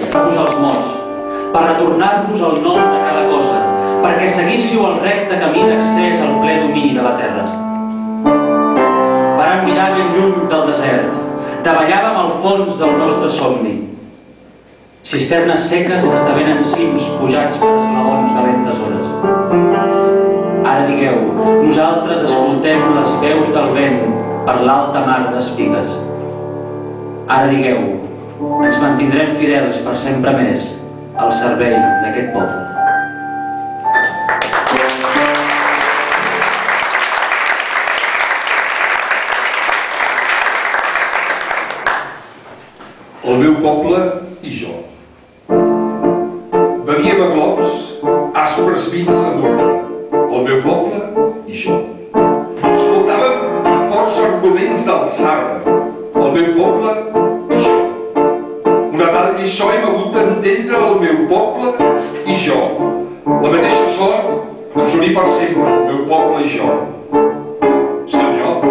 Per els mots, per retornar-vos el nom de cada cosa, perquè seguíssiu el recte camí d'accés al ple domini de la terra. Vàrem mirar ben lluny del desert, davallàvem al fons del nostre somni. Cisternes seques esdevenen cims pujats per esglaons de lentes hores. Ara digueu, nosaltres escoltem les veus del vent per l'alta mar d'espigues. Ara digueu, ens mantindrem fidels per sempre més al servei d'aquest poble. El meu poble i jo. Bevíem a glops aspres vins de Murri. El meu poble i jo. Escoltàvem forts arguments del Sarra. El meu poble i jo. Una tal lliçó hem hagut d'entendre el meu poble i jo. La mateixa sort ens uní per sempre, el meu poble i jo. Senyor,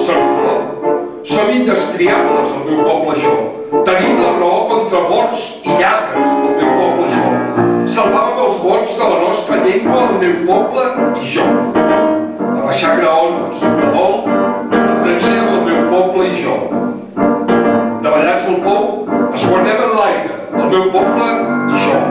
Senyor, som indestriables, el meu poble i jo. Tenim la raó contra morts i lladres, el meu poble i jo. Salvàvem els vots de la nostra llengua, el meu poble i jo. A baixar graons, de vol, apreníem el meu poble i jo. Davallats al pou, es guardem en l'aire, el meu poble i jo.